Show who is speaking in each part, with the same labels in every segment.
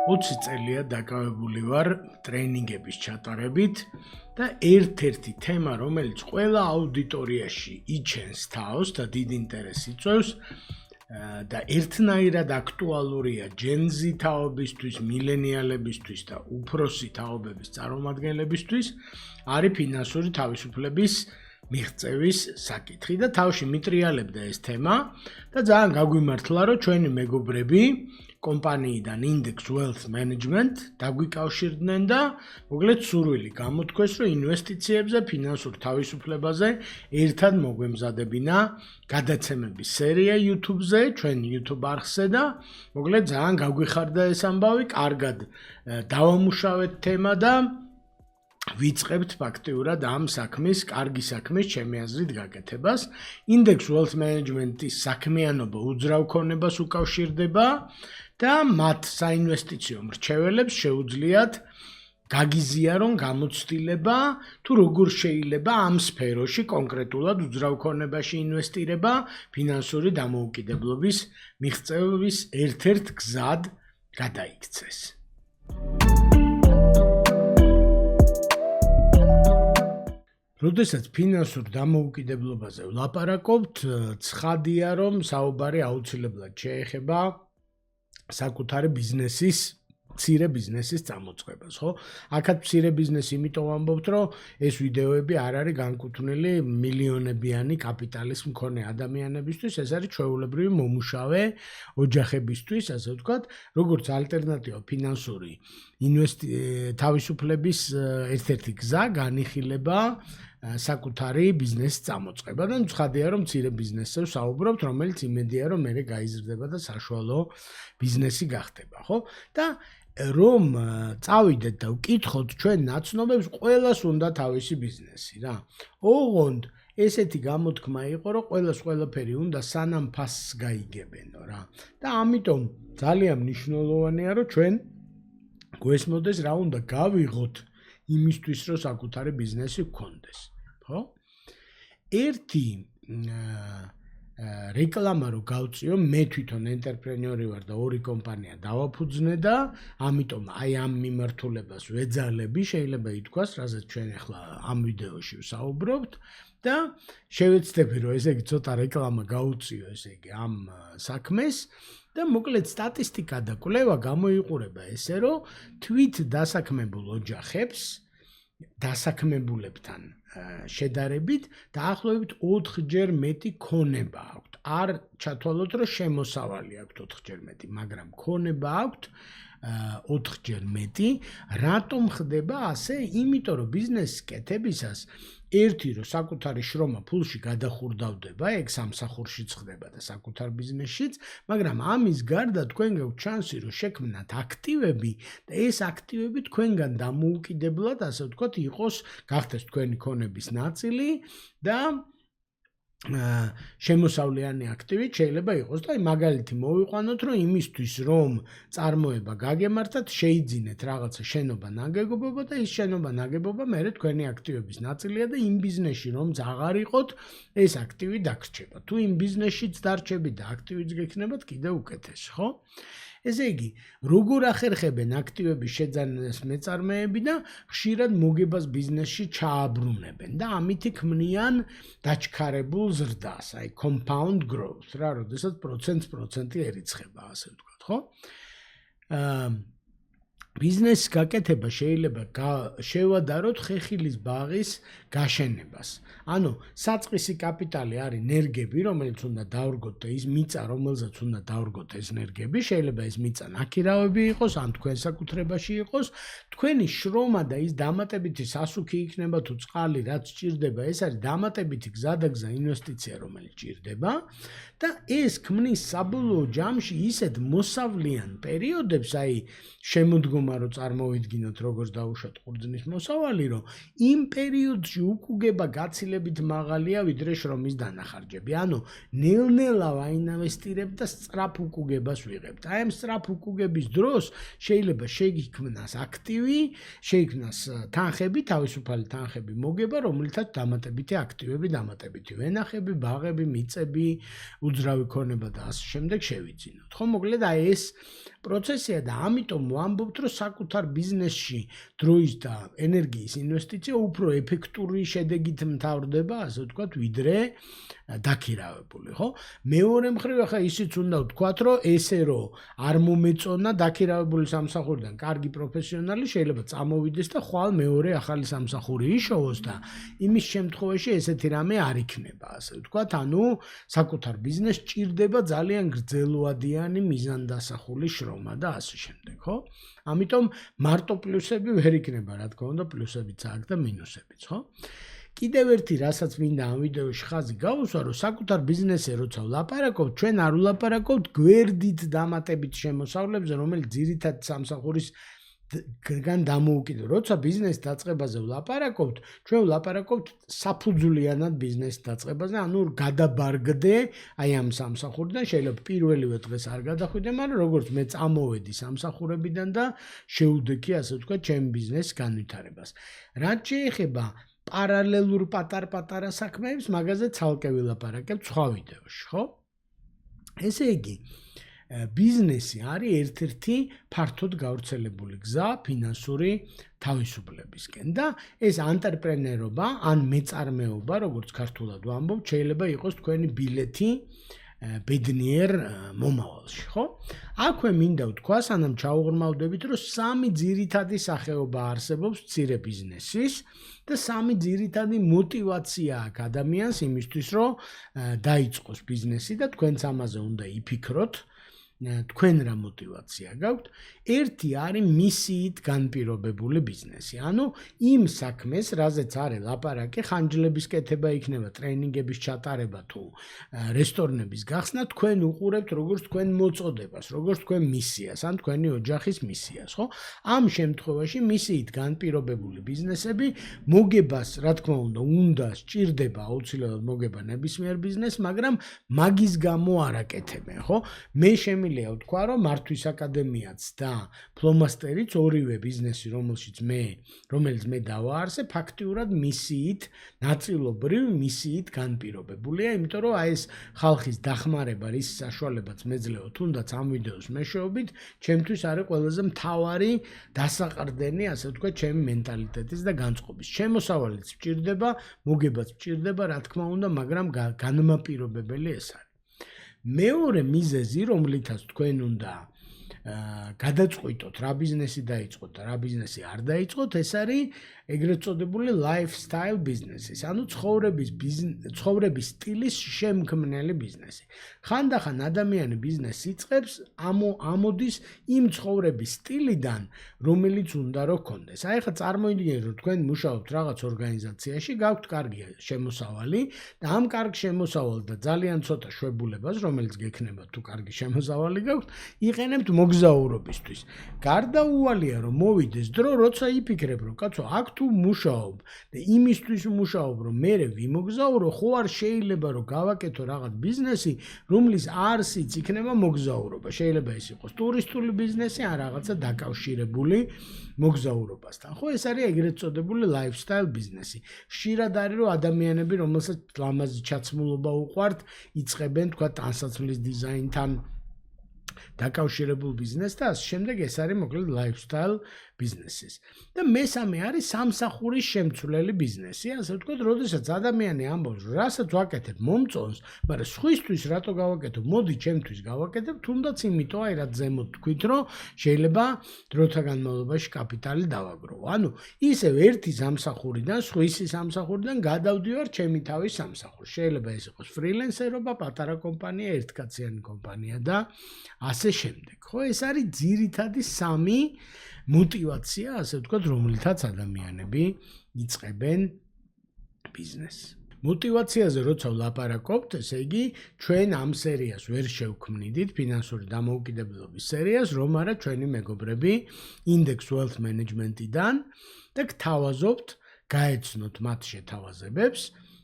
Speaker 1: 20 წელია დაკავებული ვარ ტრეინინგების ჩატარებით და ერთ-ერთი თემა, რომელიც ყველა აუდიტორიაში იჩენს თავს და დიდ ინტერესს იწვევს და ერთნაირად აქტუალურია Gen Z თაობისთვის, მილენიალებისთვის და უფროსი თაობების წარმომადგენლებისთვის, არის ფინანსური თავისუფლების მიღწევის საკითხი და თავში მიტრიალებდა ეს თემა და ძალიან გაგვიმართლა, რომ ჩვენი მეგობრები კომპანიიდან Index Wealth Management დაგვიკავშირდნენ და მოკლედ სურვილი გამოთქვეს, რომ ინვესტიციებზე, ფინანსურ თავისუფლებაზე ერთად მოგვემზადებინა გადაცემების სერია YouTube-ზე, ჩვენ YouTube არხზე და მოკლედ ძალიან გაგვიხარდა ეს ამბავი, კარგად დავამუშავეთ თემა და ვიწყებთ ფაქტიურად ამ საქმის, კარგი საქმის, ჩემი აზრით გაკეთებას. Index Wealth Management-ის საქმიანობა უძრავ ქონებას უკავშირდება და მათ საინვესტიციო მრჩეველებს შეუძლიათ გაგიზიარონ გამოცდილება თუ როგორ შეიძლება ამ სფეროში კონკრეტულად უძრავ ქონებაში ინვესტირება ფინანსური დამოუკიდებლობის მიღწევის ერთ-ერთ გზად გადაიქცეს. როდესაც ფინანსურ დამოუკიდებლობაზე ვლაპარაკობთ, ცხადია, რომ საუბარი აუცილებლად შეეხება საკუთარი ბიზნესის, მცირე ბიზნესის წამოწყებას, ხო? აქაც მცირე ბიზნესი იმიტომ ვამბობთ, რომ ეს ვიდეოები არ არის განკუთვნილი მილიონებიანი კაპიტალის მქონე ადამიანებისთვის, ეს არის ჩვეულებრივი მომუშავე ოჯახებისთვის, ასე ვთქვათ, როგორც ალტერნატივა ფინანსური თავისუფლების ერთ-ერთი გზა განიხილება საკუთარი ბიზნესის წამოწყება და ცხადია, რომ მცირე ბიზნესზე ვსაუბრობთ, რომელიც იმედია, რომ მერე გაიზრდება და საშუალო ბიზნესი გახდება, ხო? და რომ წავიდეთ და ვკითხოთ ჩვენ ნაცნობებს, ყველას უნდა თავისი ბიზნესი რა. ოღონდ ესეთი გამოთქმა იყო, რომ ყველას ყველაფერი უნდა სანამ ფასს გაიგებენო რა. და ამიტომ ძალიან მნიშვნელოვანია, რომ ჩვენ გვესმოდეს რა უნდა გავიღოთ იმისთვის, რომ საკუთარი ბიზნესი გქონდეს, ხო? ერთი რეკლამა რო გავწიო, მე თვითონ ენტერპრენიორი ვარ და ორი კომპანია დავაფუძნე და ამიტომ აი ამ მიმართულებას ვეძალები, შეიძლება ითქვას, რასაც ჩვენ ახლა ამ ვიდეოში ვსაუბრობთ და შევეცდები, რომ ესე იგი ცოტა რეკლამა გაუწიო, ესე იგი ამ საქმეს და მოკლედ სტატისტიკა და კვლევა გამოიყურება ესე, რომ თვით დასაქმებულ ოჯახებს დასაქმებულებთან შედარებით დაახლოებით 4-ჯერ მეტი ქონება აქვთ. არ ჩათვალოთ, რომ შემოსავალი აქვთ 4-ჯერ მეტი, მაგრამ ქონება აქვთ 4-ჯერ მეტი. რატომ ხდება ასე? იმიტომ რომ ბიზნესის კეთებისას ერთი რომ საკუთარი შრომა ფულში გადახურდავდება, ეგ სამსახურშიც ხდება და საკუთარ ბიზნესშიც, მაგრამ ამის გარდა თქვენ გაქვთ შანსი რომ შექმნათ აქტივები და ეს აქტივები თქვენგან დამოუკიდებლად, ასე ვთქვათ, იყოს, გახდეს თქვენი ქონების ნაწილი და შემოსავლიანი აქტივი შეიძლება იყოს და მაგალითი მოვიყვანოთ, რომ იმისთვის რომ წარმოება გაგემართათ, შეიძინეთ რაღაცა შენობა ნაგებობა და ის შენობა ნაგებობა მერე თქვენი აქტივების ნაწილია და იმ ბიზნესში რომც აღარ იყოთ, ეს აქტივი დაგრჩება. თუ იმ ბიზნესშიც დარჩებით და აქტივიც გექნებათ, კიდევ უკეთეს, ხო? ესე იგი, როგორ ახერხებენ აქტივების შეძენას მეწარმეები და ხშირად მოგებას ბიზნესში ჩააბრუნებენ და ამით ქმნიან დაჩქარებულ ზრდას, აი compound growth, რა, როდესაც პროცენტი ერიცხება, ასე ვთქვათ, ხო? ბიზნესის გაკეთება შეიძლება შევადაროთ ხეხილის ბაღის გაშენებას. ანუ საწყისი კაპიტალი არის ნერგები, რომელიც უნდა დავრგოთ და ის მიწა, რომელზეც უნდა დავრგოთ ეს ნერგები, შეიძლება ეს მიწა ნაქირავები იყოს, ან თქვენ საკუთრებაში იყოს, თქვენი შრომა და ის დამატებითი სასუქი იქნება თუ წყალი, რაც სჭირდება, ეს არის დამატებითი გზადაგზა ინვესტიცია, რომელიც სჭირდება და ეს ქმნის საბოლოო ჯამში ისეთ მოსავლიან პერიოდებს, აი შემოდგომაზე მინიმუმმა რო წარმოვიდგინოთ როგორც დაუშვათ ყურძნის მოსავალი, რომ იმ პერიოდში უკუგება გაცილებით მაღალია ვიდრე შრომის დანახარჯები. ანუ ნელ-ნელა ვაინვესტირებთ და სწრაფ უკუგებას ვიღებთ. აი ამ სწრაფ უკუგების დროს შეიძლება შეიქმნას აქტივი, შეიქმნას თანხები, თავისუფალი თანხები მოგება, რომლითაც დამატებითი აქტივები, დამატებითი ვენახები, ბაღები, მიწები, უძრავი ქონება და ასე შემდეგ შევიძინოთ. ხო, მოკლედ აი ეს პროცესია და ამიტომ ვამბობთ, რომ საკუთარ ბიზნესში დროის და ენერგიის ინვესტიცია უფრო ეფექტური შედეგით მთავრდება, ასე ვთქვათ, ვიდრე დაქირავებული, ხო? მეორე მხრივ ახლა ისიც უნდა ვთქვათ, რომ ესე რომ არ მომეწონა დაქირავებული სამსახურიდან კარგი პროფესიონალი შეიძლება წამოვიდეს და ხვალ მეორე ახალი სამსახური იშოვოს და იმის შემთხვევაში ესეთი რამე არ იქნება, ასე ვთქვათ, ანუ საკუთარ ბიზნესს ჭირდება ძალიან გრძელვადიანი მიზანდასახული შრომა და ასე შემდეგ, ხო? ამიტომ მარტო პლუსები ვერ იქნება, რა თქმა უნდა, პლუსებიც აქვს და მინუსებიც, ხო? კიდევ ერთი რასაც მინდა ამ ვიდეოში ხაზი გავუსვა, რომ საკუთარ ბიზნესზე როცა ვლაპარაკობთ, ჩვენ არ ვლაპარაკობთ გვერდით დამატებით შემოსავლებზე, რომელიც ძირითად სამსახურის გან დამოუკიდებლად. როცა ბიზნეს დაწყებაზე ვლაპარაკობთ, ჩვენ ვლაპარაკობთ საფუძვლიანად ბიზნეს დაწყებაზე, ანუ გადაბარგდე აი ამ სამსახურიდან, შეიძლება პირველივე დღეს არ გადახვიდე, მაგრამ როგორც მე წამოვედი სამსახურებიდან და შევუდექი, ასე ვთქვათ, ჩემ ბიზნესს განვითარებას. რაც შეეხება პარალელურ პატარ-პატარა საქმეებს, მაგაზე ცალკე ვილაპარაკებ სხვა ვიდეოში, ხო? ესე იგი, ბიზნესი არის ერთ-ერთი ფართოდ გავრცელებული გზა ფინანსური თავისუფლებისკენ და ეს ანტრეპრენერობა ან მეწარმეობა, როგორც ქართულად ვამბობ, შეიძლება იყოს თქვენი ბილეთი ბედნიერ მომავალში, ხო? აქვე მინდა ვთქვა, სანამ ჩაუღრმავდებით, რომ სამი ძირითადი სახეობა არსებობს მცირე ბიზნესის და სამი ძირითადი მოტივაცია აქვს ადამიანს იმისთვის, რომ დაიწყოს ბიზნესი და თქვენც ამაზე უნდა იფიქროთ. თქვენ რა მოტივაცია გაქვთ? ერთი არის მისიით განპირობებული ბიზნესი. ანუ იმ საქმეს, რაზეც არის ლაპარაკი, ხანჯლების კეთება იქნება, ტრენინგების ჩატარება თუ რესტორნების გახსნა, თქვენ უყურებთ როგორც თქვენ მოწოდებას, როგორც თქვენ მისიას, ან თქვენი ოჯახის მისიას, ხო? ამ შემთხვევაში მისიით განპირობებული ბიზნესები მოგებას, რა თქმა უნდა, სჭირდება აუცილებლად მოგება ნებისმიერ ბიზნესს, მაგრამ მაგის გამო არ აკეთებენ, ხო? მე შემიძლია ვთქვა, რომ მართვის აკადემიაც და ფლომასტერიც ორივე ბიზნესი, რომელიც მე დავაარსე, ფაქტიურად მისიით, ნაწილობრივ მისიით განპირობებულია, იმიტომ რომ აი ეს ხალხის დახმარება, რის საშუალებაც მეძლეო, თუნდაც ამ ვიდეოს მეშვეობით, ჩემთვის არის ყველაზე მთავარი დასაყრდენი, ასე ვთქვათ, ჩემი მენტალიტეტის და განწყობის. შემოსავალიც სჭირდება, მოგებაც სჭირდება, რა თქმა უნდა, მაგრამ განმაპირობებელი ეს არის. მეორე მიზეზი, რომლითაც თქვენ უნდა გადაწყვიტოთ, რა ბიზნესი დაიწყოთ და რა ბიზნესი არ დაიწყოთ, ეს არის ეგრეთ წოდებული lifestyle business-ის, ანუ ცხოვრების სტილის შემქმნელი ბიზნესი. ხანდახან ადამიანი ბიზნესს იწყებს, ამოდის იმ ცხოვრების სტილიდან, რომელიც უნდა რომ გქონდეს. აი ხა წარმოიდგინეთ, რომ თქვენ მუშაობთ რაღაც ორგანიზაციაში, გაქვთ კარგი შემოსავალი და ამ კარგ შემოსავალს და ძალიან ცოტა შვებულებას, რომელიც გექნება თუ კარგი შემოსავალი გაქვთ, იყენებთ მოგზაურობისთვის. გარდაუვალია რომ მოვიდეს დრო, როცა იფიქრებ, რომ კაცო, აქ თუ მუშაობ და იმისთვის მუშაობ, რომ მე ვიმოგზაურო, ხო არ შეიძლება რომ გავაკეთო რაღაც ბიზნესი, რომლის არსიც იქნება მოგზაურობა. შეიძლება ეს იყოს ტურისტული ბიზნესი, ან რაღაცა დაკავშირებული მოგზაურობასთან. ხო, ეს არის ეგრეთ წოდებული lifestyle ბიზნესი. ხშირად არის რომ ადამიანები, რომელსაც ლამაზი ჩაცმულობა უყვართ, იწყებენ თქვა ტანსაცმლის დიზაინთან დაკავშირებულ ბიზნესს და ასე შემდეგ. ეს არის მოკლედ lifestyle businesses. და მესამე არის სამსახურის შემცვლელი ბიზნესი. ასე ვთქვათ, როდესაც ადამიანი ამბობს, რასაც ვაკეთებ, მომწონს, მაგრამ სხვისთვის რატო გავაკეთებ? მოდი ჩემთვის გავაკეთებ, თუნდაც იმიტომ, აი რაც ზემოთ თქვით, რომ შეიძლება დროთა განმავლობაში კაპიტალი დავაგროვო. ანუ ისევ ერთი სამსახურიდან, სხვისი სამსახურიდან გადავდივარ ჩემი თავის სამსახურს. შეიძლება ეს იყოს ფრილენსერობა, პატარა კომპანია, ერთკაციანი კომპანია და ასე შემდეგ. ხო, ეს არის ძირითადი სამი მოტივაცია, ასე ვთქვათ, რომლითაც ადამიანები იწყებენ ბიზნესს. მოტივაციაზე როცა ვლაპარაკობთ, ესე იგი, ჩვენ ამ სერიას ვერ შევქმნიდით, ფინანსური დამოუკიდებლობის სერიას, რომ არა ჩვენი მეგობრები Index Wealth Management-იდან და გთავაზობთ, გაეცნოთ მათ შეთავაზებებს,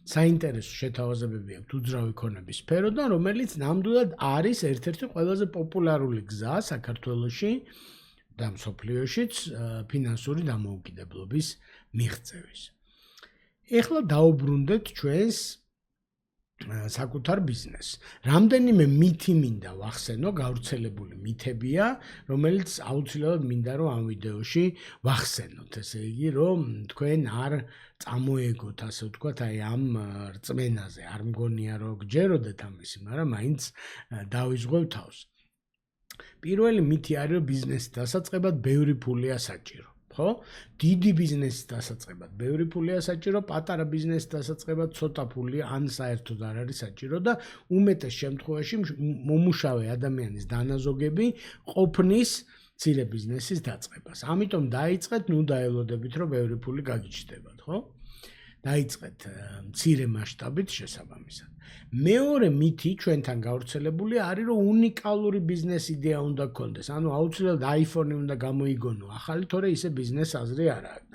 Speaker 1: საინტერესო შეთავაზებები აქვთ უძრავი ქონების სფეროდან, რომელიც ნამდვილად არის ერთ-ერთი ყველაზე პოპულარული გზა საქართველოში და მსოფლიოშიც ფინანსური დამოუკიდებლობის მიღწევის. ეხლა დაუბრუნდეთ ჩვენს საკუთარ ბიზნესს. რამდენიმე მითი მინდა ვახსენო, გავრცელებული მითებია, რომელიც აუცილებლად მინდა რომ ამ ვიდეოში ვახსენოთ. ესე იგი, რომ თქვენ არ წამოეგოთ, ასე ვთქვათ, აი ამ რწმენაზე. არ მგონია რომ გჯეროდეთ ამისი, მაგრამ მაინც დავიზღვევ თავს. პირველი მითი არის, რომ ბიზნესის დასაწყებად ბევრი ფულია საჭირო. ხო? დიდი ბიზნესის დასაწყებად ბევრი ფულია საჭირო, პატარა ბიზნესის დასაწყებად ცოტა ფული ან საერთოდ არ არის საჭირო და უმეტეს შემთხვევაში მომუშავე ადამიანის დანაზოგები ყოფნის მცირე ბიზნესის დაწყებას. ამიტომ დაიწყეთ, ნუ დაელოდებით, რომ ბევრი ფული გაგიჩნდებათ, ხო? დაიწყეთ მცირე მასშტაბით შესაბამისად. მეორე მითი ჩვენთან გავრცელებული არის, რომ უნიკალური ბიზნეს იდეა უნდა გქონდეს. ანუ აუცილებლად iPhone-ი უნდა გამოიგონო ახალი, თორე ისე ბიზნეს აზრი არ აქვს.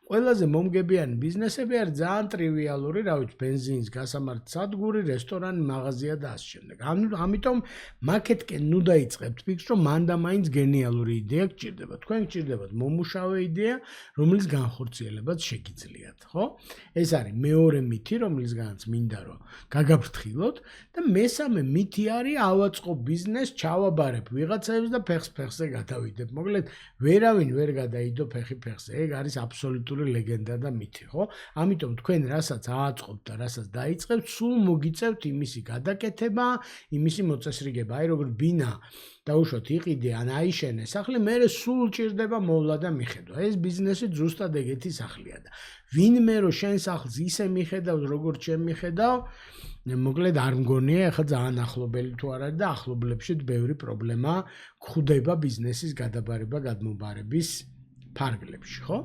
Speaker 1: ყველაზე მომგებიანი ბიზნესები არის ძალიან ტრივიალური, რა ვიცი, ბენზინის გასამართ სადგური, რესტორანი, მაღაზია და ასე შემდეგ. ამიტომ მაკეთკენ ნუ დაიწყებთ ფიქრს, რომ მანდა მაინც გენიალური იდეა გჭირდება. თქვენ გჭირდებათ მომუშავე იდეა, რომლის განხორციელებაც შეგიძლიათ, ხო? ეს არის მეორე მითი, რომლისგანაც მინდა რომ გაგაფრთხილოთ და მესამე მითი არის ავაწყობ ბიზნესს, ჩავაბარებ ვიღაცებს და ფეხზე გადავიდებ. მოკლედ, ვერავინ ვერ გადაიდო ფეხზე. ეგ არის აბსოლუტური ლეგენდა და მითი, ხო? ამიტომ თქვენ რასაც ააწყობთ და რასაც დაიწყებთ, სულ მოგიწევთ იმისი გადაკეთება, იმისი მოწესრიგება. აი როგორ ბინა დაუშვათ იყიდე ან აიშენე სახლი, მერე სულ ჭირდება მოვლა და მიხედვა. ეს ბიზნესი ზუსტად ეგეთი სახლია და ვინმე რო შენ სახლს ისე მიხედავს, როგორც შენ მიხედავ, მოკლედ არ მგონია, ახლა ძალიან ახლობელი თუ არ არის და ახლობლებში ბევრი პრობლემა გვხვდება ბიზნესის გადაბარება, გადმობარების ფარგლებში, ხო?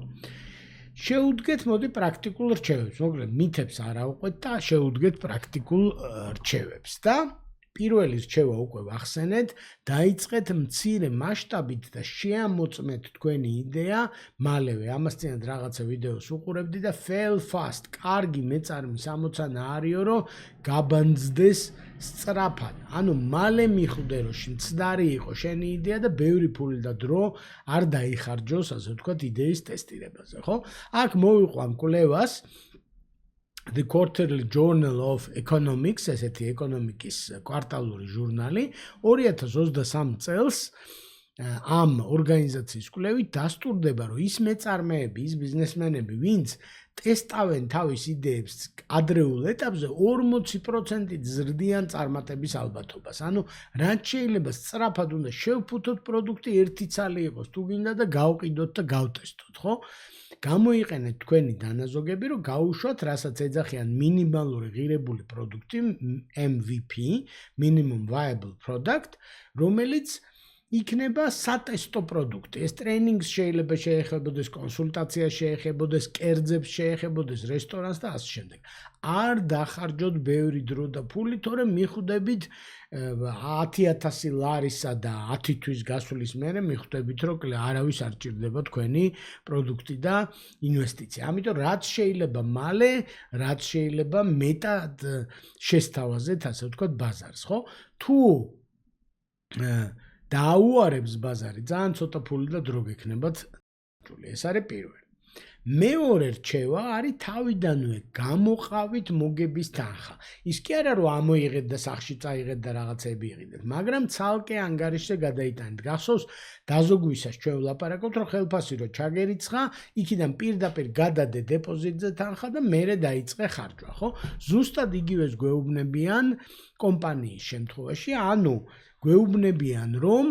Speaker 1: შეუდგეთ მოდი პრაქტიკულ რჩევებს. მოკლედ მითებს არ ავყვეთ და შეუდგეთ პრაქტიკულ რჩევებს და პირველი რჩევა უკვე ვახსენეთ, დაიწყეთ მცირე მასშტაბით და შეამოწმეთ თქვენი იდეა მალევე. ამასთანავე რაღაცა ვიდეოს უყურებდი და fail fast. კარგი მეწარმის ამოცანა არისო, რომ გაბანძდეს სწრაფად. ანუ მალე მიხვდე, რომ მცდარი იყო შენი იდეა და ბევრი ფული და დრო არ დაიხარჯოს, ასე ვთქვათ, იდეის ტესტირებაზე, ხო? აქ მოვიყვან კვლევას The Quarterly Journal of Economics, ესეთი ეკონომიკის კვარტალური ჟურნალი, 2023 წელს ამ ორგანიზაციის კვლევით დასტურდება, რომ ის მეწარმეები, ის ბიზნესმენები, ვინც ტესტავენ თავის იდეებს ადრეულ ეტაპზე, 40%-ით ზრდიან წარმატების ალბათობას. ანუ რაც შეიძლება სწრაფად უნდა შევფუთოთ პროდუქტი, ერთი ცალი იყოს თუ გინდა და გავყიდოთ და გავტესტოთ, ხო? გამოიყენეთ თქვენი დანაზოგები, რომ გაუშვათ, რასაც ეძახიან მინიმალური ღირებული პროდუქტი, MVP, Minimum Viable Product, რომელიც იქნება სატესტო პროდუქტი. ეს ტრეინინგს შეიძლება შეეხებოდეს, კონსულტაციას შეეხებოდეს, კერძებს შეეხებოდეს, რესტორანს და ასე შემდეგ. არ დახარჯოთ ბევრი დრო და ფული, თორემ მიხვდებით 10,000 ლარისა და 10 თვის გასვლის მერე მიხვდებით, რომ არავის არ ჭირდება თქვენი პროდუქტი და ინვესტიცია. ამიტომ რაც შეიძლება მალე, რაც შეიძლება მეტად შესთავაზეთ, ასე ვთქვათ, ბაზარს, ხო? თუ დაუარებს ბაზარი, ძალიან ცოტა ფული და დრო გექნებათ. ეს არის პირველი. მეორე რჩევა არის თავიდანვე გამოყავით მოგების თანხა. ის კი არა რომ ამოიღეთ და სახში წაიღეთ და რაღაცები იყიდეთ, მაგრამ ცალკე ანგარიშზე გადაიტანეთ. გახსოვს დაზოგვისას ჩვენ ვლაპარაკობთ, რომ ხელფასი რო ჩაგერიცხა, იქიდან პირდაპირ გადადე დეპოზიტზე თანხა და მერე დაიწყე ხარჯვა, ხო? ზუსტად იგივეს გვეუბნებიან კომპანიის შემთხვევაში, ანუ გვეუბნებიან, რომ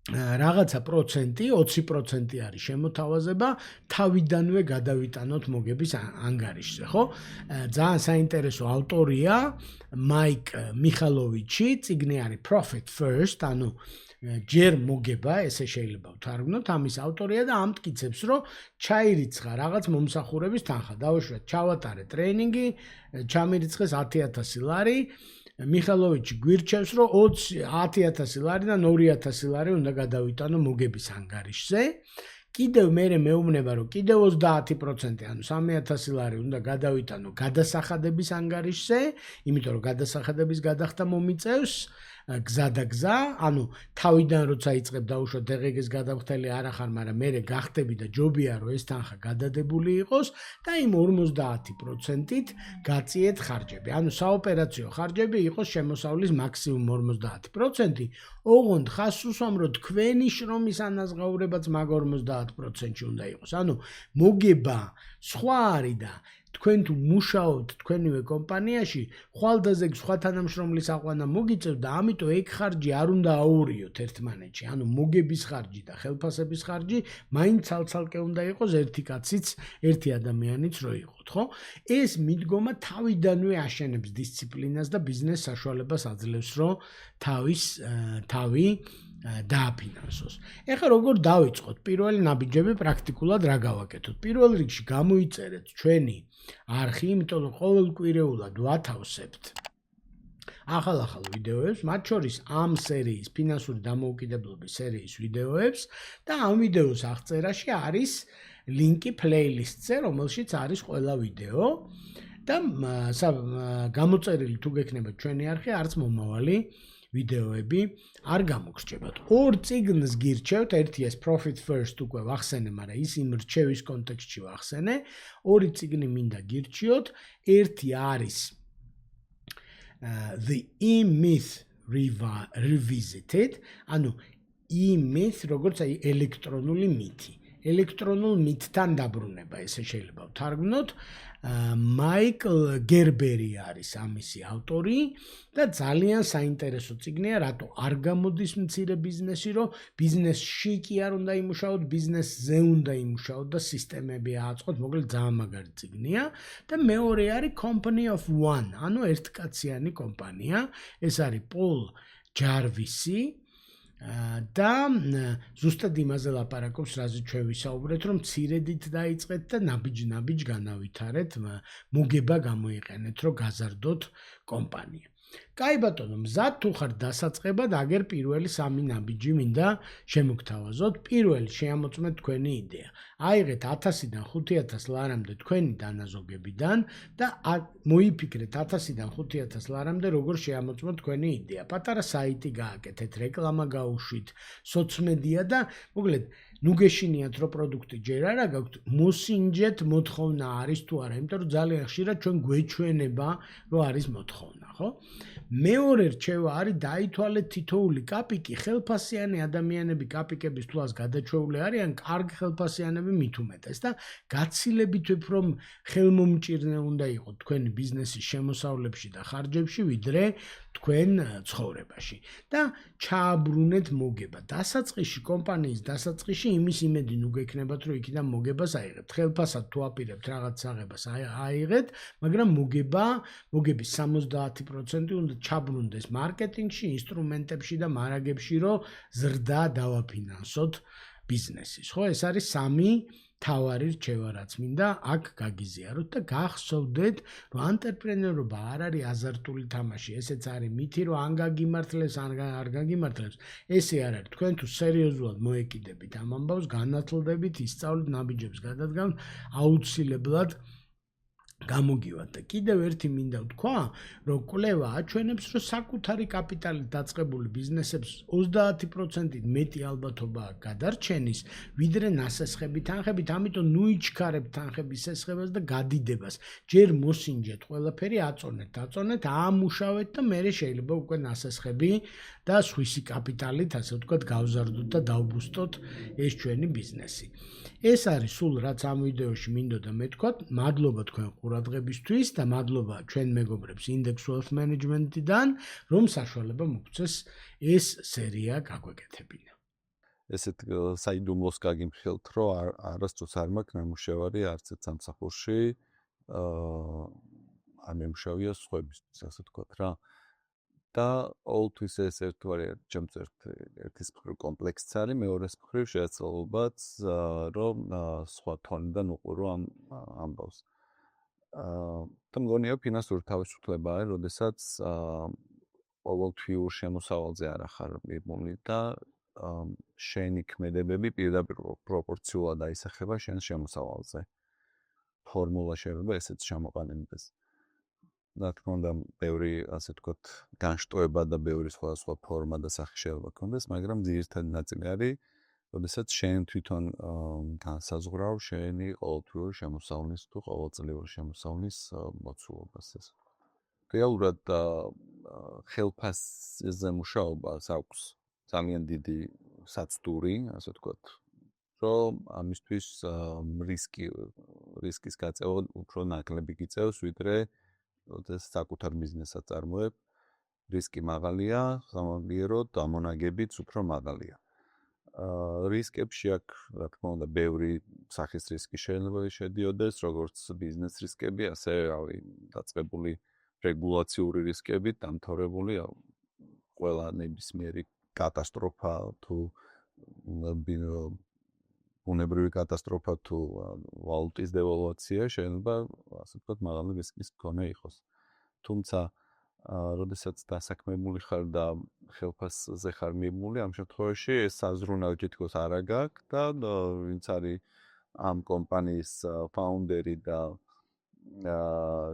Speaker 1: რაღაცა პროცენტი, 20% არის შემოთავაზება, თავიდანვე გადავიტანოთ მოგების ანგარიშზე, ხო? ძალიან საინტერესო ავტორია მაიკ მიხალოვიჩი, წიგნი არის Profit First, ანუ ჯერ მოგება, ესე შეიძლება ვთარგმნოთ, ამის ავტორია და ამტკიცებს, რომ ჩაირიცხა რაღაც მომსახურების თანხა, დავუშვათ, ჩავატარე ტრეინინგი, ჩამირიცხეს 10,000 ლარი, მიხალოვიჩი გვირჩევს, რომ 10,000 ლარიდან 2,000 ლარი უნდა გადავიტანო მოგების ანგარიშზე. კიდევ მე მეუბნება, რომ კიდევ 30%, ანუ 3,000 ლარი უნდა გადავიტანო გადასახადების ანგარიშზე, იმიტომ რომ გადასახადების გადახდა მომიწევს გზა და გზა, ანუ თავიდან როცა იწყებ დაუშვათ დღეს გადავხდელი არ ახარ, მაგრამ მე გახდები და ჯობია რომ ეს თანხა გადადებული იყოს და იმ 50%-ით გაწიეთ ხარჯები. ანუ საოპერაციო ხარჯები იყოს შემოსავლის მაქსიმუმ 50%. ოღონდ ხაზს უსვამ, რომ თქვენი შრომის ანაზღაურებაც მაგ 50%-ში უნდა იყოს. ანუ მოგება სხვა არის და თქვენ თუ მუშაობთ თქვენივე კომპანიაში, ხვალდაზე სხვა თანამშრომლის აყვანა მოგიწევთ და ამიტომ ეგ ხარჯი არ უნდა აურიოთ ერთმანეთში. ანუ მოგების ხარჯი და ხელფასების ხარჯი მაინც ცალ-ცალკე უნდა იყოს, ერთი კაციც, ერთი ადამიანიც რო იყოთ, ხო? ეს მიდგომა თავიდანვე აშენებს დისციპლინას და ბიზნეს საშუალებას აძლევს, რომ თავი დააფინანსოს. ეხლა როგორ დავიწყოთ? პირველი ნაბიჯები პრაქტიკულად რა გავაკეთოთ? პირველ რიგში გამოიწერეთ ჩვენი არხი, იმიტომ რომ ყოველკვირეულად ვათავსებთ ახალ ვიდეოებს, მათ შორის ამ სერიის ფინანსური დამოუკიდებლობის სერიის ვიდეოებს და ამ ვიდეოს აღწერაში არის ლინკი პლეილისტზე, რომელშიც არის ყველა ვიდეო და გამოწერილი თუ გექნება ჩვენი არხი, არც მომავალი ვიდეოები არ გამოგრჩებათ. ორ წიგნს გირჩევთ, ერთი ეს Profit First უკვე ვახსენე, მაგრამ ის იმ რჩევის კონტექსტში ვახსენე. ორი წიგნი მინდა გირჩიოთ, ერთი არის The E-Myth Revisited, ანუ E-Myth, როგორც აი ელექტრონული მითი. ელექტრონულ მითთან დაბრუნება, ესე შეიძლება ვთარგმნოთ. მაიკლ გერბერი არის ამისი ავტორი და ძალიან საინტერესო წიგნია, რატო არ გამოდის მცირე ბიზნესი, რომ ბიზნესში კი არ უნდა იმუშაოთ, ბიზნესზე უნდა იმუშაოთ და სისტემები აწყოთ, მოკლედ ძალიან მაგარი წიგნია და მეორე არის Company of One, ანუ ერთკაციანი კომპანია, ეს არის პოლ ჯარვისი და ზუსტად იმაზე ლაპარაკობს, რაზეც ჩვენ ვისაუბრეთ, რომ მცირედით დაიწყეთ და ნაბიჯ განავითარეთ, მოგება გამოიყენეთ, რომ გაზარდოთ კომპანია. კაი ბატონო, მზად თუ ხარ დასაწყებად, აგერ პირველი 3 ნაბიჯი მინდა შემოგთავაზოთ. პირველი შეამოწმეთ თქვენი იდეა. აიღეთ 1000-დან 5,000 ლარამდე თქვენი დანაზოგებიდან და მოიფიქრეთ 1000-დან 5,000 ლარამდე როგორ შეამოწმოთ თქვენი იდეა. პატარა საიტი გააკეთეთ, რეკლამა გაუშვით, სოციმედია და მოკლედ ნუ გეშინიათ, რომ პროდუქტი ჯერ არა გაქვთ, მოსინჯეთ მოთხოვნა არის თუ არა, იმიტომ რომ ძალიან ხშირად ჩვენ გვეჩვენება, რომ არის მოთხოვნა, ხო? მეორე რჩევა არის დაითვალეთ თითოეული კაპიკი, ხელფასიანი ადამიანები კაპიკების თვალს გადაჩვეული არიან, კარგ ხელფასიანები მით უმეტეს და გაცილებით უფრო ხელმომჭირნე უნდა იყოს თქვენი ბიზნესის შემოსავლებში და ხარჯებში, ვიდრე თქვენ ცხოვრებაში და ჩააბრუნეთ მოგება. დასაწყისში, კომპანიის დასაწყისში იმის იმედი ნუ გექნებათ, რომ იქიდან მოგებას აიღებთ. ხელფასად თუ აპირებთ რაღაც საღებას აიღეთ, მაგრამ მოგების 70% უნდა ჩაბრუნდეს მარკეტინგში, ინსტრუმენტებში და მარაგებში, რომ ზრდა დავაფინანსოთ ბიზნესის. ხო, ეს არის 3 თავარი რჩევა, რაც მინდა აქ გაგიზიაროთ და გახსოვდეთ, რომ ანტრეპრენერობა არ არის აზარტული თამაში. ესეც არის მითი, რომ ან გაგიმართლებს, ან არ გაგიმართლებს. ესე არ არის. თქვენ თუ სერიოზულად მოეკიდებით ამ ამბავს, განათლდებით, ისწავლეთ, ნაბიჯებს გადადგამთ, აუცილებლად გამოგივათ და კიდევ ერთი მინდა ვთქვა, რომ კვლევა აჩვენებს, რომ საკუთარი კაპიტალით დაწყებული ბიზნესებს 30%-ით მეტი ალბათობა გადარჩენის, ვიდრე ნასესხები თანხებით, ამიტომ ნუ იჩქარებთ თანხების სესხებას და გადიდებას. ჯერ მოსინჯეთ ყველაფერი, აწონეთ, აამუშავეთ და მერე შეიძლება უკვე ნასესხები და სხვისი კაპიტალით, ასე ვთქვათ, გავზარდოთ და დავბუსტოთ ეს ჩვენი ბიზნესი. ეს არის სულ რაც ამ ვიდეოში მინდოდა მეთქვათ. მადლობა თქვენ ყურადღებისთვის და მადლობა ჩვენ მეგობრებს Index Wealth Management-დან, რომ საშუალება მოგცეს ეს სერია გაგვეკეთებინა.
Speaker 2: ესეთ საიდუმლოს გაგიმხილთ, რომ არასდროს არ მაქვს ნამუშევარი არც ერთ სამსახურში, არ მემშავია სხვებისთვის, ასე ვთქვათ რა. და ყოველთვის ეს ერთგვარი ჩემს ერთის მხრივ კომპლექსიც არის, მეორეს მხრივ შეეცვალებაც, რომ სხვა თონიდან უყურო ამ ამბავს. და მგონია ფინანსური თავისუფლება არის, როდესაც ყოველთვიურ შემოსავალზე არ ახარ მიბმული და შენი ქმედებები პირდაპირ პროპორციულად აისახება შენ შემოსავალზე. ფორმულა შეიძლება ესეც ჩამოყალიბდეს. რა თქმა უნდა, ბევრი ასე ვთქვათ, განშტოება და ბევრი სხვა ფორმა და სახე შეიძლება გქონდეს, მაგრამ ძირითადი ნაწილი არის, როდესაც შენ თვითონ განსაზღვრავ შენი ყოველთვიური შემოსავლის თუ ყოველწლიური შემოსავლის მოცულობას ეს. რეალურად ხელფასზე მუშაობას აქვს ძალიან დიდი საცდური, ასე ვთქვათ, რომ ამისთვის რისკის გაწევა უფრო ნაკლები გიწევს, ვიდრე როდესაც საკუთარ ბიზნესად წარმოებ, რისკი მაღალია, სამაგიეროდ ამონაგებიც უფრო მაღალია. რისკებში აქ, რა თქმა უნდა, ბევრი სახის რისკი შეიძლება შედიოდეს, როგორც ბიზნეს რისკები, ასე დაწყებული რეგულაციური რისკებით დამთავრებული ყველა ნებისმიერი კატასტროფა თუ ბუნებრივი კატასტროფა თუ ვალუტის დევალვაცია შეიძლება, ასე ვთქვათ, მაღალი რისკის მქონე იყოს. თუმცა, როდესაც დასაქმებული ხარ და ხელფასზე ხარ მიბმული, ამ შემთხვევაში ეს საზრუნავი თითქოს არ აგაქვს და ვინც არის ამ კომპანიის ფაუნდერი და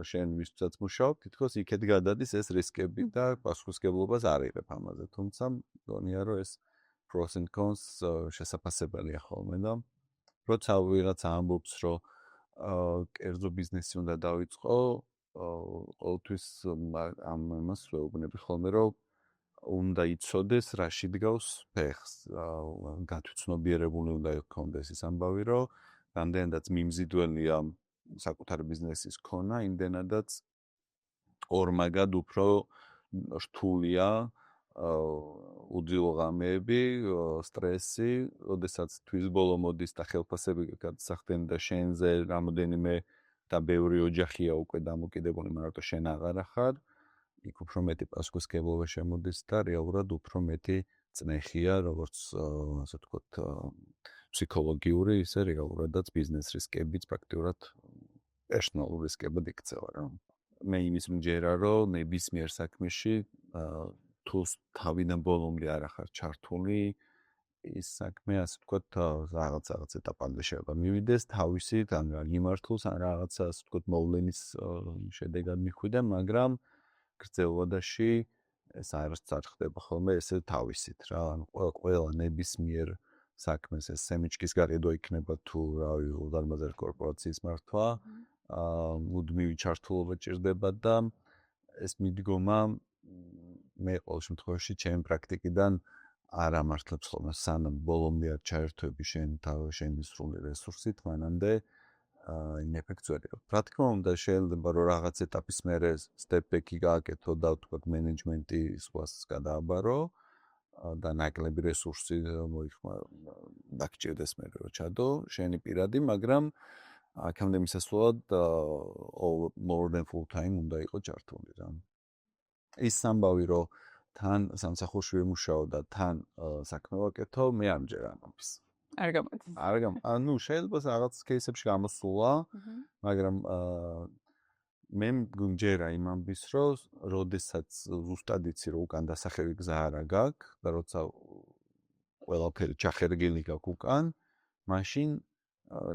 Speaker 2: შენ ვისაც მუშაობ, თითქოს იქეთ გადადის ეს რისკები და პასუხისმგებლობას არ იღებ ამაზე. თუმცა, მგონია რომ ეს pros and cons შესაძლებელია ხოლმე და როცა ვიღაცა ამბობს, რომ კერძო ბიზნესი უნდა დავიწყო, ყოველთვის ამ იმას ვეუბნები ხოლმე, რომ უნდა იცოდეს, რაში დგავს ფეხს. გათვითცნობიერებული უნდა იქონდეს ის ამბავი, რომ რამდენადაც მიმზიდველია საკუთარი ბიზნესის ქონა, იმდენადაც ორმაგად უფრო რთულია უძილო ღამეები, სტრესი, როდესაც თვის ბოლო მოდის და ხელფასები გადასახდენ და შენზე რამოდენიმე და ბევრი ოჯახია უკვე დამოკიდებული, მარტო შენ აღარ ახარ, იქ უფრო მეტი პასუხისმგებლობა შემოდის და რეალურად უფრო მეტი წნეხია, როგორც ასე ვთქვათ, ფსიქოლოგიური, ისე რეალურადაც ბიზნეს რისკებიც პრაქტიკულად პერსონალურ რისკებად იქცევა რა. მე იმის მჯერა, რომ ნებისმიერ საქმეში თუ თავიდან ბოლომდე არ ახარ ჩართული, ის საქმე, ასე ვთქვათ, რაღაც ეტაპამდე შეიძლება მივიდეს თავისით, ან მიმართულს, ან რაღაცა, ასე ვთქვათ, მოვლენის შედეგად მიხვიდე, მაგრამ გრძელვადაში ეს არც არ ხდება ხოლმე ესე თავისით რა. ან ყველა ნებისმიერ საქმეს ეს სემიჩკის გაყიდვა იქნება თუ რავი, უზარმაზარი კორპორაციის მართვა, მუდმივი ჩართულობა ჭირდება და ეს მიდგომა მე ყოველ შემთხვევაში ჩემი პრაქტიკიდან არ ამართლებს ხოლმე, სანამ ბოლომდე არ ჩაერთვები შენი სრული რესურსით, მანამდე იმ ეფექტს ვერ იღებ. რა თქმა უნდა, შეიძლება რომ რაღაც ეტაპის მერე step back-ი გააკეთო და ვთქვათ მენეჯმენტი სხვას გადააბარო და ნაკლები რესურსი დაგჭირდეს მე რომ ჩადო შენი პირადი, მაგრამ აქამდე მისასვლელად more than full time უნდა იყო ჩართული რა. ის ამბავი რომ თან სამსახურში ვიმუშაო და თან საქმე ვაკეთო, მე არ მჯერა ამის.
Speaker 3: არ გამოდის.
Speaker 2: ანუ შეიძლება რაღაც кейსებში გამოსულა, მაგრამ მე მგონია იმ ამბის რომ როდესაც ზუსტად იცი რომ უკან დასახევი გზა არა გაქვს და როცა ყველაფერი ჩახერგილი გაქვს უკან, მაშინ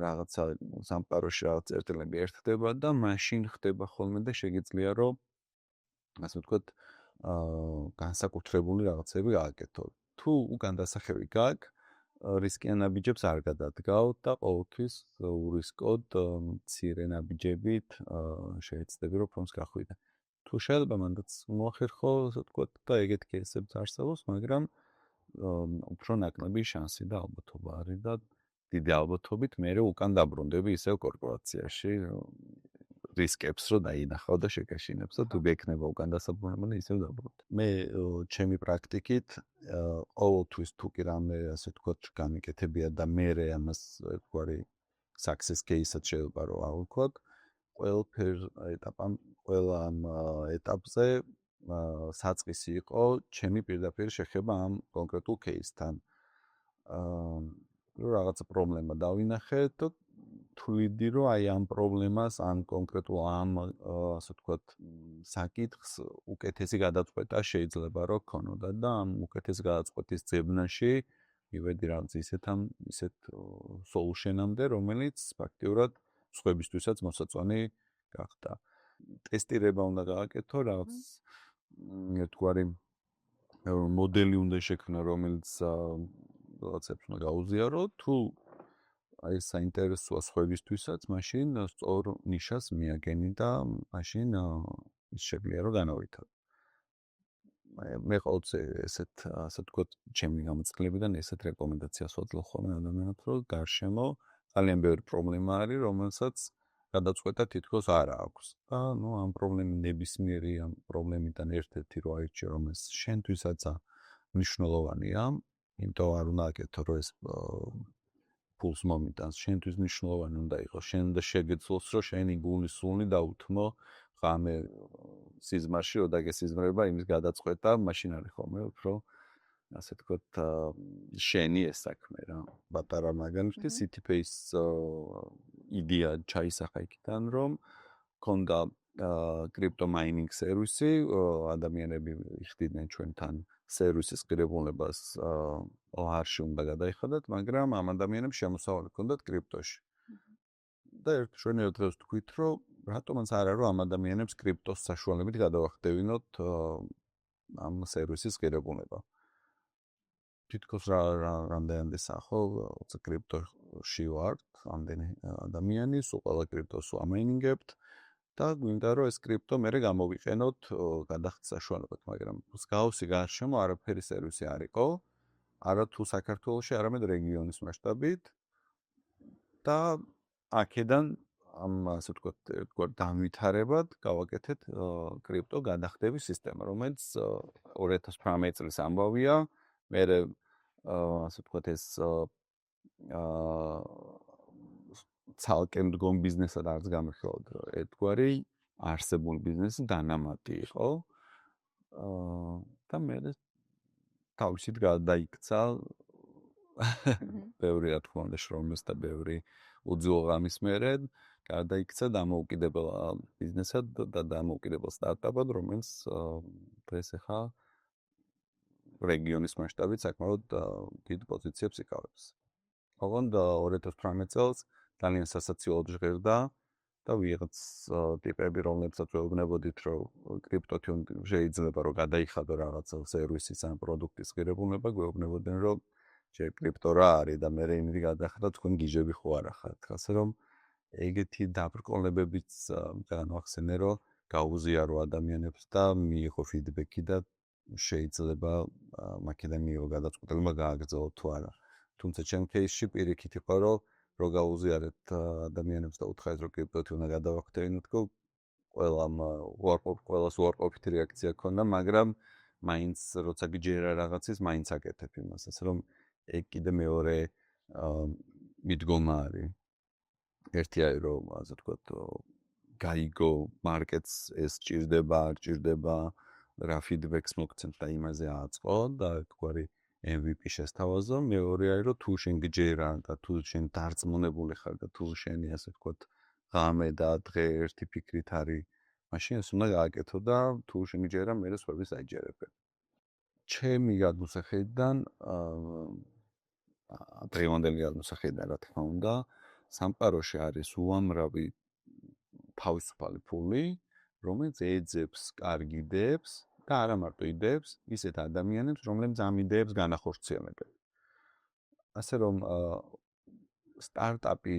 Speaker 2: რაღაცა სამყაროში რაღაც წერტილები ერთდება და მაშინ ხდება ხოლმე და შეგიძლია რომ ასე ვთქვათ განსაკუთრებული რაღაცები გააკეთო. თუ უკან დასახევი გაქვს, რისკიან ნაბიჯებს არ გადადგავ და ყოველთვის ურისკოდ მცირე ნაბიჯებით შეეცდები რომ ფონს გახვიდე. თუ შეიძლება მანდაც მოახერხო, ასე ვთქვათ და ეგეთ кейსებს არსებობს, მაგრამ უფრო ნაკლები შანსი და ალბათობა არის და დიდი ალბათობით მე უკან დაბრუნდები ისევ კორპორაციაში, რისკებს რომ დაინახავ და შეკაშინებს და თუ გექნება უკან დასაბრუნებელი ისევ დაბრუნდ. მე ჩემი პრაქტიკით ყოველთვის თუ კი რამე ასე ვთქვათ გამიკეთებია და მე ამას თქვარი success case-ად შეიძლება რომ ავუქვათ, ყველა ამ ეტაპზე საწყისი იყო ჩემი პირდაპირ შეხება ამ კონკრეტულ case-თან. რომ რაღაცა პრობლემა დავინახე და თვლიდი რომ აი ამ პრობლემას ამ კონკრეტულ ამ ასე ვთქვათ საკითხს უკეთესი გადაწყვეტა შეიძლება რომ ქონოდა და ამ უკეთესი გადაწყვეტის ძებნაში მივედი რაღაც ისეთ solution-ამდე, რომელიც ფაქტიურად სხვებისთვისაც მოსაწონი გახდა. ტესტირება უნდა გააკეთო, რაღაც ერთგვარი მოდელი უნდა შექმნა, რომელიც რაღაცებს უნდა გაუზიარო, თუ აი საინტერესოა სხვებისთვისაც, მაშინ სწორ ნიშას მიაგენი და მაშინ ის შეგვიძლია რომ განავითარო. მე ყოველთვის ესეთ ასე ვთქვათ, ჩემი გამოწყლებიდან ესეთ რეკომენდაციას ვაძლევ ხოლმე ადამიანებს, რომ გარშემო ძალიან ბევრი პრობლემა არის, რომელსაც გადაწყვეტა თითქოს არ აქვს. და ამ ნებისმიერი ამ პრობლემიდან ერთ-ერთი რო აირჩიო, რომელიც შენთვისაც მნიშვნელოვანია, იმიტომ არ უნდა აკეთო, რომ ეს ფულს მომიტანს, შენთვის მნიშვნელოვანი უნდა იყოს, შენ უნდა შეგეძლოს, რომ შენი გულისუნი დაუთმო ღამე სიზმარში, რომ დაგესიზმრება იმის გადაწყვეტა, მაშინ არის ხოლმე უფრო ასე ვთქვათ, შენი ეს საქმე რა. პატარა მაგალითი City Pace იდეა ჩაისახა იქიდან, რომ ქონდა crypto mining სერვისი, ადამიანები იხდიდნენ ჩვენთან სერვისის ღირებულებას არში უნდა გადაიხადათ, მაგრამ ამ ადამიანებს შემოსავალი ჰქონდათ კრიპტოში. და ერთ დღეს თქვით, რომ რატომაც არა რომ ამ ადამიანებს კრიპტოს საშუალებით გადავახდევინოთ ამ სერვისის ღირებულება. თითქოს რამდენადე სახო კრიპტოში ვართ, ამდენი ადამიანი, სულ ყველა კრიპტოს ვამაინინგებთ და გვინდა რომ ეს კრიპტო მერე გამოვიყენოთ გადახდის საშუალებად, მაგრამ მსგავსი გარშემო არაფერი სერვისი არ იყო, არა თუ საქართველოში, არამედ რეგიონის მასშტაბით და აქედან ამ ასე ვთქვათ, განვითარებად გავაკეთეთ კრიპტო გადახდების სისტემა, რომელიც 2018 წლის ამბავია, მერე ასე ვთქვათ ეს ცალკე მდგომ ბიზნესად არც გამიხილავდა, ერთგვარი არსებული ბიზნესის დანამატი იყო. და მე თავისით გადაიქცა ბევრი რა თქმა უნდა შრომის და ბევრი უძილო ღამის მერე გადაიქცა დამოუკიდებელ ბიზნესად და დამოუკიდებელ სტარტაპად, რომელიც დღეს ახლა რეგიონის მასშტაბით საკმაოდ დიდ პოზიციებს იკავებს. ოღონდ 2018 წელს ძალიან სასაცილოდ ჟღერდა და ვიღაც ტიპები, რომლებსაც ვეუბნებოდით, რომ კრიპტოთი შეიძლება რომ გადაიხადო რაღაცა სერვისის ან პროდუქტის ღირებულება, გვეუბნებოდნენ, რომ ჯერ კრიპტო რა არის და მე იმით გადახრა თქვენ გიჟები ხო არა ხართ. ასე რომ ეგეთი დაბრკოლებებიც განვახსენე, რომ გაუზიარო ადამიანებს და მიიღო ფიდბექი და შეიძლება მაქედან მიიღო გადაწყვეტილება გააგრძელო თუ არა. თუმცა ჩემ кейსში პირიქით იყო, რომ გაუზიარეთ ადამიანებს და უთხრათ, რომ კრიპტოთი უნდა გადავახდევინოთ, ყველას უარყოფითი რეაქცია ჰქონდა, მაგრამ მაინც როცა გიჯერა რაღაცის, მაინც აკეთებ იმას, ასე რომ ეგ კიდე მეორე მიდგომა არის. ერთი არის რომ ასე ვთქვათ, გაიგო მარკეტს ეს ჭირდება, არ ჭირდება, რა ფიდბექს მოგცემთ და იმაზე აწყო და თქვარი MVP შესთავაზო. მეორე არის რომ თუ შენ გჯერა და თუ შენ დარწმუნებული ხარ და თუ შენი ასე ვთქვათ ღამე და დღე ერთი ფიქრით არის, მაშინ ეს უნდა გააკეთო და თუ შენ გჯერა, მე სხვების აიჯერებენ. ჩემი გადმოსახედიდან დღევანდელი გადმოსახედიდან რა თქმა უნდა, სამყაროში არის უამრავი თავისუფალი ფული, რომელიც ეძებს კარგ იდეებს და არა მარტო იდეებს, ისეთ ადამიანებს, რომლებიც ამ იდეებს განახორციელებენ. ასე რომ სტარტაპი,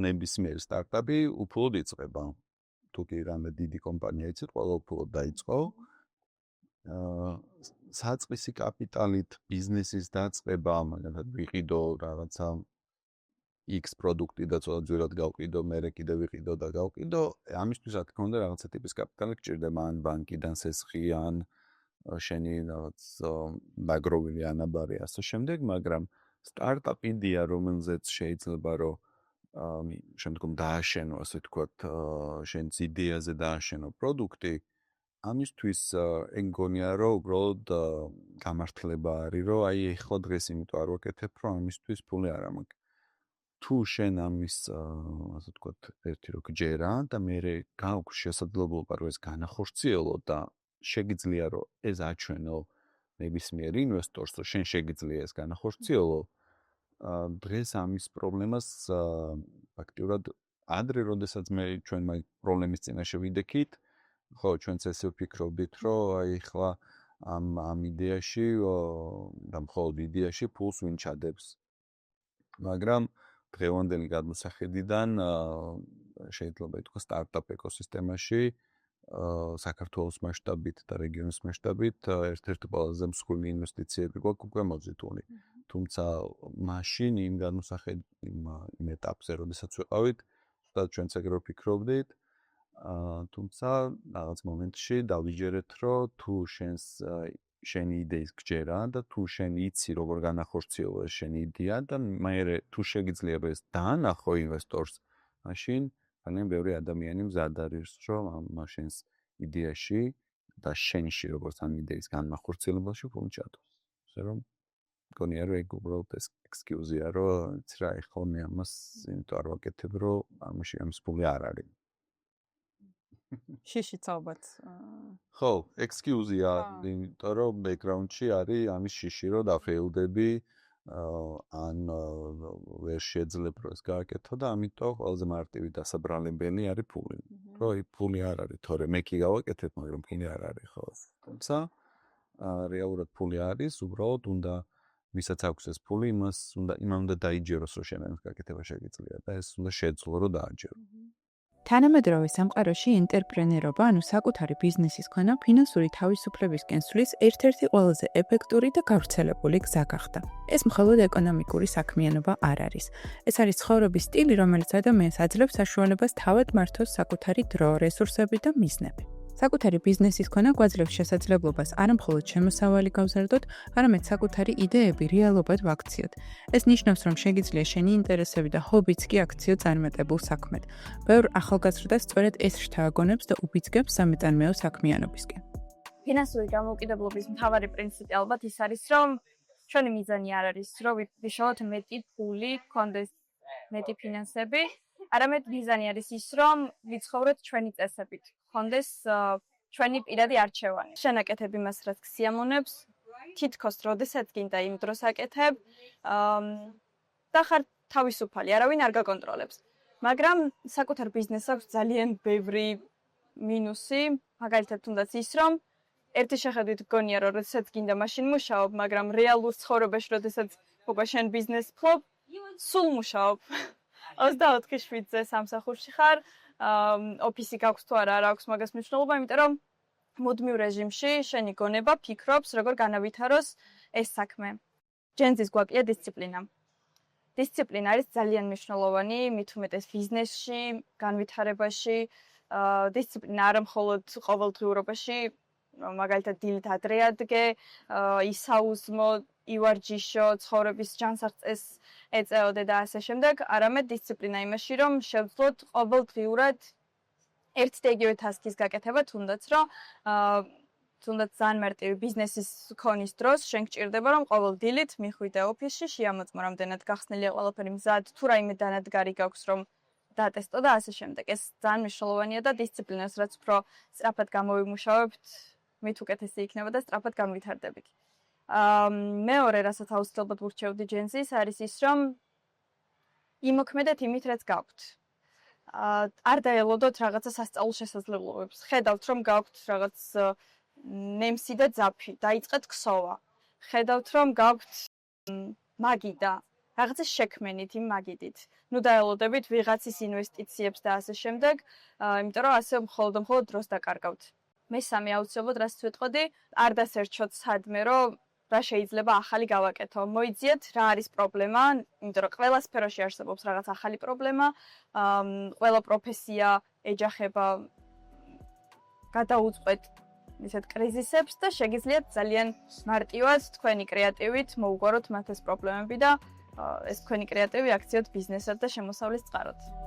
Speaker 2: ნებისმიერი სტარტაპი უფლოდ იწყება. თუ კი რამე დიდი კომპანია იცით, ყველა უფლოდ დაიწყო. საწყისი კაპიტალით ბიზნესის დაწყება, მაგალითად, ვიყიდო რაღაცა X პროდუქტი და ცოტა ძვირად გავყიდო, მერე კიდე ვიყიდო და გავყიდო, ამისთვის რა თქმა უნდა რაღაცა ტიპის კაპიტალი გჭირდება, ან ბანკიდან სესხი, ან შენი რაღაც დაგროვილი ანაბარი ასე შემდეგ, მაგრამ სტარტაპ იდეა, რომელზეც შეიძლება რომ შემდგომ დააშენო, ასე ვთქვათ, შენს იდეაზე დააშენო პროდუქტი, ამისთვის ეგონია რომ უბრალოდ გამართლება არის, რომ აი ეხლა დღეს იმიტომ არ ვაკეთებ, რომ ამისთვის ფული არ მაქვს. თუ შენ ამის ასე ვთქვათ, ერთი რო გჯერა და მე გაქვს შესაძლებლობა რომ ეს განახორციელო და შეგიძლია რომ ეს აჩვენო ნებისმიერ ინვესტორს, რომ შენ შეგიძლია ეს განახორციელო, დღეს ამის პრობლემას ფაქტიურად ადრე, როდესაც ჩვენ პრობლემის წინაშე ვიდექით, ხო, ჩვენც ესე ვფიქრობდით, რომ აი ახლა ამ იდეაში და მხოლოდ იდეაში ფულს ვინ ჩადებს. მაგრამ დღევანდელი გადმოსახედიდან შეიძლება ითქვას სტარტაპ ეკოსისტემაში საქართველოს მასშტაბით და რეგიონის მასშტაბით ერთ-ერთი ყველაზე მსხვილი ინვესტიციები გვაქვს უკვე მოზიდული. თუმცა მაშინ იმ იმ ეტაპზე, როდესაც ვიყავით, სადაც ჩვენც ეგრე ვფიქრობდით, თუმცა რაღაც მომენტში დავიჯერეთ, რომ თუ შენი იდეის გჯერა და თუ შენ იცი როგორ განახორციელო ეს შენი იდეა და მე თუ შეგიძლია ეს დაანახო ინვესტორს, მაშინ ძალიან ბევრი ადამიანი მზად არის, რომ ამ შენს იდეაში და შენში როგორც ამ იდეის განახორციელებაში ფული ჩადოს. ასე რომ მგონია რომ ეგ უბრალოდ ეს ექსკიუზია, რომ იცი რა, ეხლა მე ამას იმიტომ არ ვაკეთებ, რომ ამის ფული არ არის.
Speaker 3: შიშიც ალბათ.
Speaker 2: ხო, ექსკიუზია, იმიტომ რომ ბექგრაუნდში არის ამის შიში, რომ დაფეილდები, ან ვერ შეძლებ რომ ეს გააკეთო და ამიტომ ყველაზე მარტივი დასაბრალებელი არის ფული. რომ ფული არ არის, თორე მე კი გავაკეთებ, მაგრამ ფული არ არის, ხო. თუმცა რეალურად ფული არის, უბრალოდ უნდა ვისაც აქვს ეს ფული, იმამ უნდა დაიჯეროს, რომ შენ ამის გაკეთება შეგიძლია და ეს უნდა შეძლო, რომ დააჯერო.
Speaker 3: თანამედროვე სამყაროში ენტერპრენერობა, ანუ საკუთარი ბიზნესის ქონა, ფინანსური თავისუფლებისკენ სვლის ერთ-ერთი ყველაზე ეფექტური და გავრცელებული გზა გახდა. ეს მხოლოდ ეკონომიკური საქმიანობა არ არის. ეს არის ცხოვრების სტილი, რომელიც ადამიანს აძლევს საშუალებას თავად მართოს საკუთარი დრო, რესურსები და მიზნები. საკუთარი ბიზნესის ქონა გვაძლევს შესაძლებლობას არა მხოლოდ შემოსავალი გავზარდოთ, არამედ საკუთარი იდეები რეალობად ვაქციოთ. ეს ნიშნავს, რომ შეგიძლია შენი ინტერესები და ჰობიც კი აქციო წარმატებულ საქმედ. ბევრ ახალგაზრდას სწორედ ეს შთააგონებს და უბიძგებს სამეწარმეო საქმიანობისკენ.
Speaker 4: ფინანსური დამოუკიდებლობის მთავარი პრინციპი ალბათ ის არის, რომ ჩვენი მიზანი არ არის, რომ ვიშალოთ მეტი ფული, გქონდეს მეტი ფინანსები, არამედ მიზანი არის ის, რომ ვიცხოვროთ ჩვენი წესებით. გქონდეს ჩვენი პირადი არჩევანი. შენ აკეთებ იმას, რაც გსიამოვნებს, თითქოს როდესაც გინდა იმ დროს აკეთებ და ხარ თავისუფალი, არავინ არ გაკონტროლებს. მაგრამ საკუთარ ბიზნესს აქვს ძალიან ბევრი მინუსი, მაგალითად თუნდაც ის, რომ ერთი შეხედვით გონია, რომ როდესაც გინდა მაშინ მუშაობ, მაგრამ რეალურ ცხოვრებაში, როდესაც ხობა შენ ბიზნეს ფლობ, სულ მუშაობ. 24/7-ზე სამსახურში ხარ, ოფისი გაქვს თუ არა აქვს მაგას მნიშვნელობა, იმიტომ რომ მუდმივ რეჟიმში შენი გონება ფიქრობს, როგორ განავითაროს ეს საქმე. ჯენზის გვაკლია დისციპლინა. დისციპლინა არის ძალიან მნიშვნელოვანი, მით უმეტეს ბიზნესში, განვითარებაში. დისციპლინა არა მხოლოდ ყოველდღიურობაში, მაგალითად დილით ადრე ადგე, ისაუზმო, ივარჯიშო, ცხოვრების ჯანსაღწეს ეწეოდე და ასე შემდეგ, არამედ დისციპლინა იმაში, რომ შევძლოთ ყოველდღიურად ერთ და იგივე ტასკის გაკეთება, თუნდაც რომ თუნდაც ძალიან მარტივი ბიზნესის ქონის დროს შენ გჭირდება, რომ ყოველ დილით მიხვიდე ოფისში, შეამოწმო რამდენად გახსნილია ყველაფერი მზად, თუ რაიმე დანადგარი გაქვს, რომ დატესტო და ასე შემდეგ. ეს ძალიან მნიშვნელოვანია და დისციპლინას რაც უფრო სწრაფად გამოვიმუშავებთ, მით უკეთესი იქნება და სწრაფად განვითარდებით. მეორე, რასაც აუცილებლად ვურჩევდი ჯენზის, არის ის, რომ იმოქმედეთ იმით, რაც გაქვთ. არ დაელოდოთ რაღაცა სასწაულ შესაძლებლობებს. ხედავთ, რომ გაქვთ რაღაც ნემსი და ძაფი, დაიწყეთ ქსოვა. ხედავთ, რომ გაქვთ მაგიდა, რაღაცა შექმენით იმ მაგიდით. ნუ დაელოდებით ვიღაცის ინვესტიციებს და ასე შემდეგ, იმიტომ რომ ასე მხოლოდ დროს დაკარგავთ. მესამე აუცილებლად, რაც ვიტყოდი, არ დასერჩოთ სადმე, რომ რა შეიძლება ახალი გავაკეთო. მოიძიეთ რა არის პრობლემა, იმიტომ რომ ყველა სფეროში არსებობს რაღაც ახალი პრობლემა, ყველა პროფესია ეჯახება გადაუწყვეტ ისეთ კრიზისებს და შეგიძლიათ ძალიან მარტივად თქვენი კრეატივით მოუგვაროთ მათ ეს პრობლემები და ეს თქვენი კრეატივი აქციოთ ბიზნესად და შემოსავლის წყაროდ.